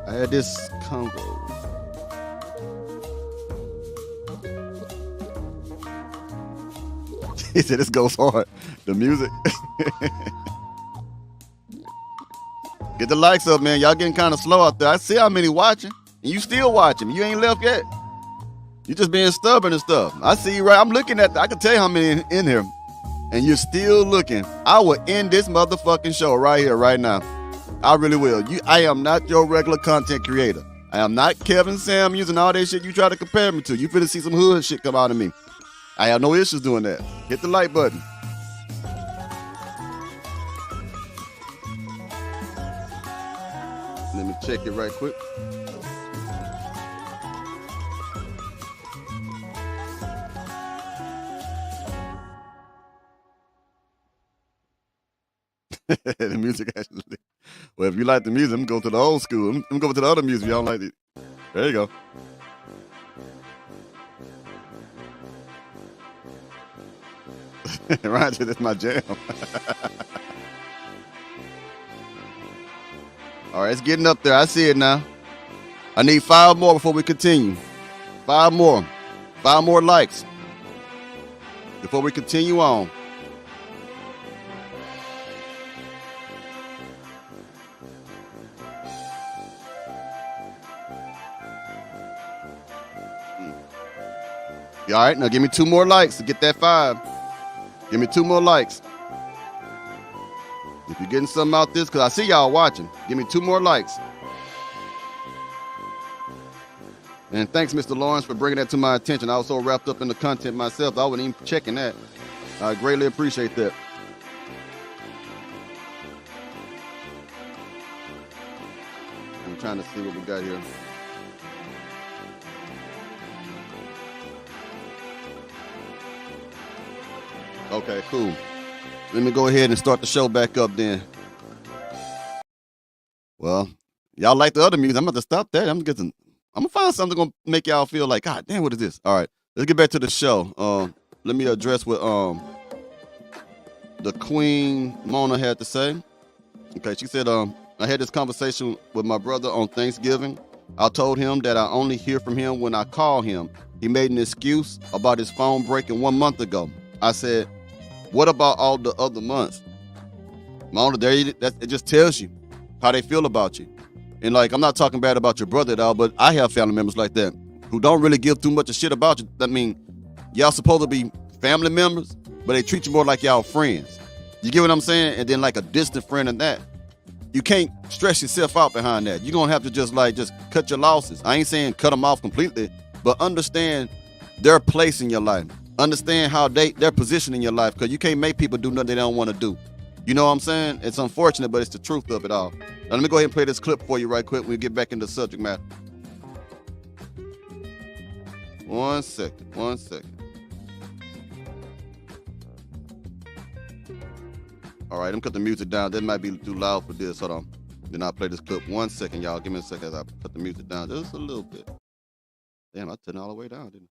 I had this combo. He said this goes hard. The music. Get the likes up, man. Y'all getting kind of slow out there. I see how many watching, and you still watching. You ain't left yet. You just being stubborn and stuff. I see you right. I'm looking at I can tell you how many in here, and you're still looking. I will end this motherfucking show right here, right now. I really will. I am not your regular content creator. I am not Kevin Samuels and all that shit you try to compare me to. You finna see some hood shit come out of me. I have no issues doing that. Hit the like button. Let me check it right quick. The music actually. Well, if you like the music, I'm going to the old school. I'm going to the other music. Y'all like it. There you go. Roger, that's my jam. All right, it's getting up there. I see it now. I need 5 more before we continue. 5 more. 5 more likes before we continue on. All right, now give me 2 more likes to get that 5. Give me 2 more likes. If you're getting something out this, because I see y'all watching, give me 2 more likes. And thanks, Mr. Lawrence, for bringing that to my attention. I was so wrapped up in the content myself, I wasn't even checking that. I greatly appreciate that. I'm trying to see what we got here. Okay, cool. Let me go ahead and start the show back up then. Well, y'all like the other music. I'm about to stop that. I'm gonna find something gonna make y'all feel like, God damn, what is this? All right, let's get back to the show. Let me address what the Queen Mona had to say. Okay, she said, I had this conversation with my brother on Thanksgiving. I told him that I only hear from him when I call him. He made an excuse about his phone breaking 1 month ago. I said, what about all the other months? Mona, it just tells you how they feel about you. And like, I'm not talking bad about your brother at all, but I have family members like that who don't really give too much of shit about you. I mean, y'all supposed to be family members, but they treat you more like y'all friends. You get what I'm saying? And then like a distant friend and that. You can't stress yourself out behind that. You're going to have to just cut your losses. I ain't saying cut them off completely, but understand their place in your life. Understand how their position in your life, because you can't make people do nothing they don't want to do. You know what I'm saying? It's unfortunate, but it's the truth of it all. Now, let me go ahead and play this clip for you right quick when we get back into the subject matter. 1 second. All right, let me cut the music down. That might be too loud for this. Hold on. Then I'll play this clip. 1 second, y'all. Give me a second as I cut the music down just a little bit. Damn, I turned it all the way down, didn't I?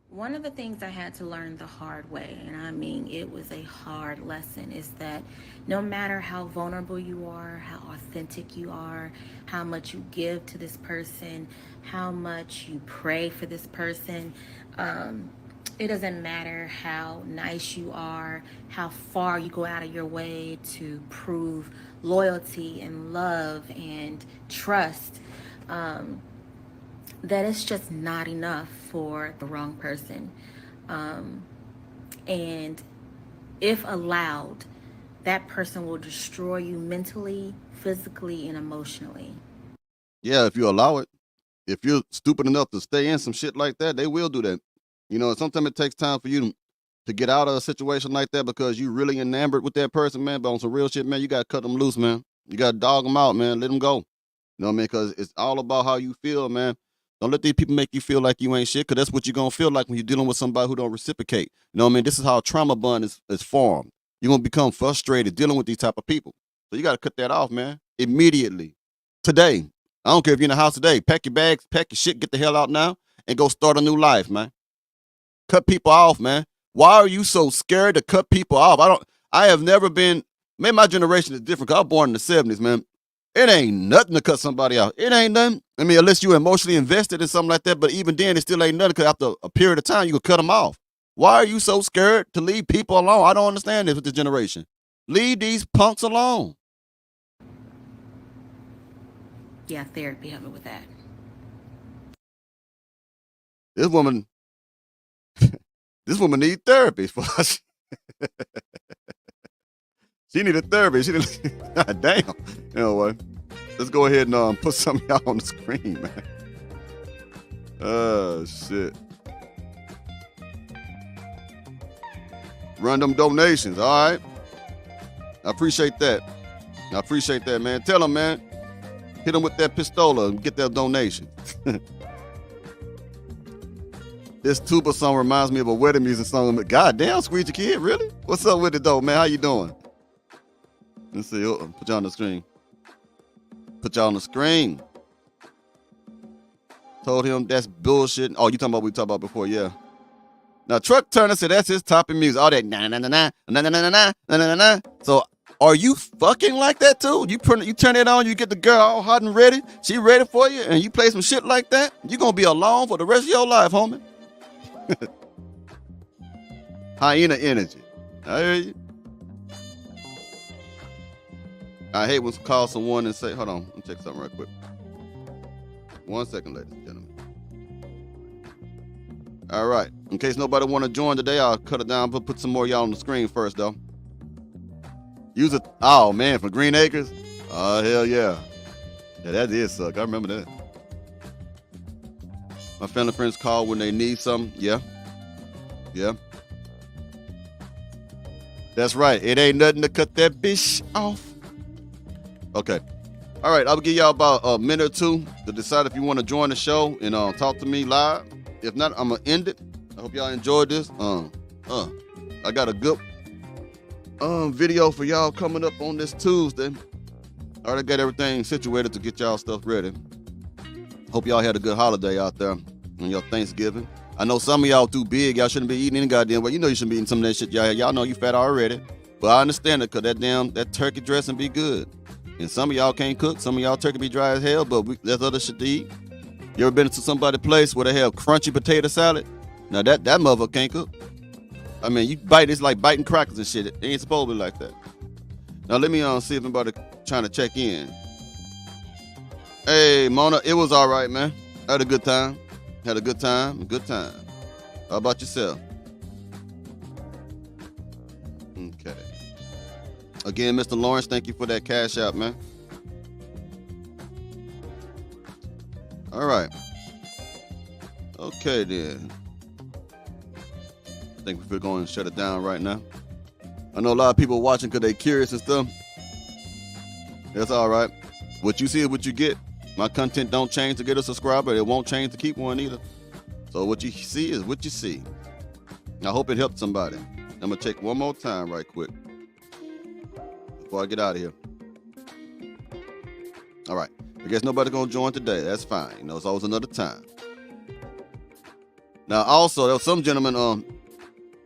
One of the things I had to learn the hard way, and I mean it was a hard lesson, is that no matter how vulnerable you are, how authentic you are, how much you give to this person, how much you pray for this person, it doesn't matter how nice you are, how far you go out of your way to prove loyalty and love and trust, that it's just not enough for the wrong person. And if allowed, that person will destroy you mentally, physically, and emotionally. Yeah, if you allow it. If you're stupid enough to stay in some shit like that, they will do that. You know, sometimes it takes time for you to get out of a situation like that because you really enamored with that person, man. But on some real shit, man, you got to cut them loose, man. You got to dog them out, man. Let them go. You know what I mean? Because it's all about how you feel, man. Don't let these people make you feel like you ain't shit, because that's what you're going to feel like when you're dealing with somebody who don't reciprocate. You know what I mean? This is how a trauma bond is formed. You're going to become frustrated dealing with these type of people. So you got to cut that off, man, immediately. Today. I don't care if you're in the house today. Pack your bags, pack your shit, get the hell out now, and go start a new life, man. Cut people off, man. Why are you so scared to cut people off? I have never been, maybe my generation is different, because I was born in the 70s, man. It ain't nothing to cut somebody out. It ain't nothing. I mean, unless you're emotionally invested in something like that, but even then, it still ain't nothing, because after a period of time, you can cut them off. Why are you so scared to leave people alone? I don't understand this with this generation. Leave these punks alone. Yeah, therapy helped me with that. This woman needs therapy. She needed therapy. God damn. Anyway, let's go ahead and put something out on the screen, man. Oh, shit. Run them donations, all right? I appreciate that. Man. Tell them, man. Hit them with that pistola and get that donation. This tuba song reminds me of a wedding music song. God damn, Squeegee Kid, really? What's up with it, though, man? How you doing? Let's see. Put y'all on the screen. Told him that's bullshit. Oh, you talking about what we talked about before, yeah. Now, Truck Turner said that's his topic music. All that na-na-na-na. So, are you fucking like that, too? You turn it on, you get the girl all hot and ready. She ready for you, and you play some shit like that? You gonna be alone for the rest of your life, homie. Hyena energy. I hear you. I hate when call someone and say, hold on, let me check something right quick. 1 second, ladies and gentlemen. All right. In case nobody want to join today, I'll cut it down, but put some more of y'all on the screen first, though. Use it. Oh, man, for Green Acres? Oh, hell yeah. Yeah, that did suck. I remember that. My family friends call when they need something. Yeah. Yeah. That's right. It ain't nothing to cut that bitch off. Okay. All right. I'll give y'all about a minute or two to decide if you want to join the show and talk to me live. If not, I'm going to end it. I hope y'all enjoyed this. I got a good video for y'all coming up on this Tuesday. I already got everything situated to get y'all stuff ready. Hope y'all had a good holiday out there on your Thanksgiving. I know some of y'all too big. Y'all shouldn't be eating any goddamn way. You know you shouldn't be eating some of that shit. Y'all know you fat already. But I understand it because that turkey dressing be good. And some of y'all can't cook. Some of y'all turkey be dry as hell, but there's other shit to eat. You ever been to somebody's place where they have crunchy potato salad? Now that motherfucker can't cook. I mean, you bite, it's like biting crackers and shit. It ain't supposed to be like that. Now let me see if anybody trying to check in. Hey, Mona, it was all right, man. I had a good time. Had a good time. Good time. How about yourself? Okay. Again, Mr. Lawrence, thank you for that cash out, man. All right. Okay, then. I think we're going to shut it down right now. I know a lot of people watching because they're curious and stuff. That's all right. What you see is what you get. My content don't change to get a subscriber. It won't change to keep one either. So what you see is what you see. I hope it helped somebody. I'm going to check one more time right quick before I get out of here. All right. I guess nobody's going to join today. That's fine. You know, it's always another time. Now, also, there was some gentlemen,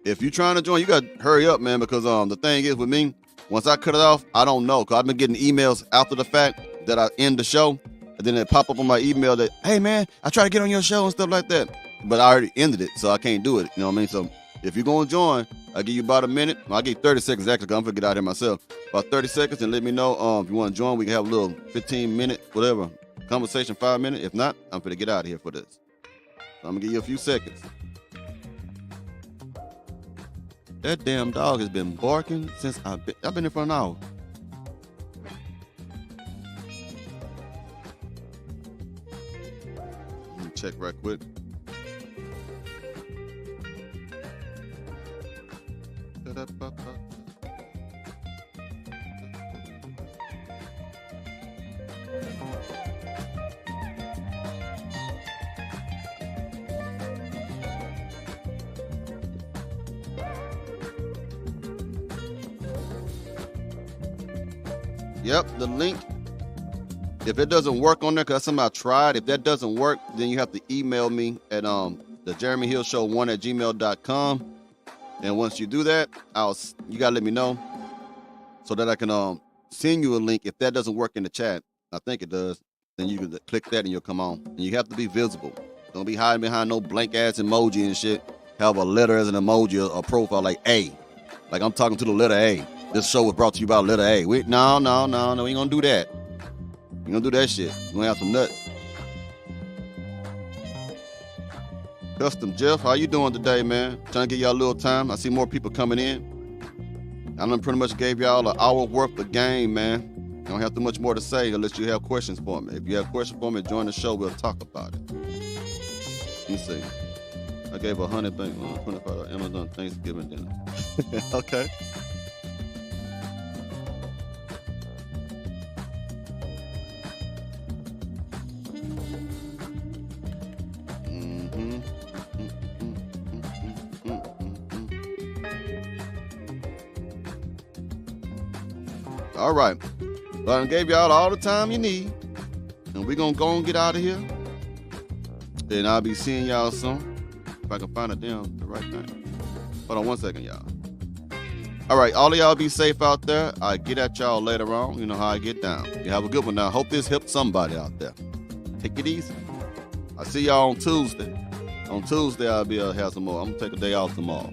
if you're trying to join, you got to hurry up, man, because the thing is with me, once I cut it off, I don't know, because I've been getting emails after the fact that I end the show, and then it pop up on my email that, hey, man, I try to get on your show and stuff like that, but I already ended it, so I can't do it, you know what I mean? So if you're going to join, I'll give you about a minute. I'll give you 30 seconds, actually, because I'm going to get out here myself. About 30 seconds, and let me know if you want to join. We can have a little 15-minute, whatever, conversation, 5 minutes. If not, I'm going to get out of here for this. So I'm going to give you a few seconds. That damn dog has been barking since I've been here for an hour. Let me check right quick. Yep, the link. If it doesn't work on there, because something I tried, if that doesn't work, then you have to email me at the JeremyHillShow1@gmail.com. And once you do that, you gotta let me know so that I can send you a link. If that doesn't work in the chat, I think it does, then you can click that and you'll come on. And you have to be visible. Don't be hiding behind no blank ass emoji and shit. Have a letter as an emoji or a profile like A. Like I'm talking to the letter A. This show was brought to you by letter A. No, we ain't gonna do that. We gonna do that shit. We gonna have some nuts. Custom Jeff, how you doing today, man? Trying to give y'all a little time. I see more people coming in. I done pretty much gave y'all an hour worth of game, man. I don't have too much more to say unless you have questions for me. If you have questions for me, join the show. We'll talk about it. Let me see. I gave $125 Amazon Thanksgiving dinner. Okay. All right. Well, I gave y'all all the time you need. And we're going to go and get out of here. And I'll be seeing y'all soon. If I can find the right thing. Hold on one second, y'all. All right. All of y'all be safe out there. I'll get at y'all later on. You know how I get down. You have a good one now. Hope this helped somebody out there. Take it easy. I'll see y'all on Tuesday. On Tuesday, I'll have some more. I'm going to take a day off tomorrow.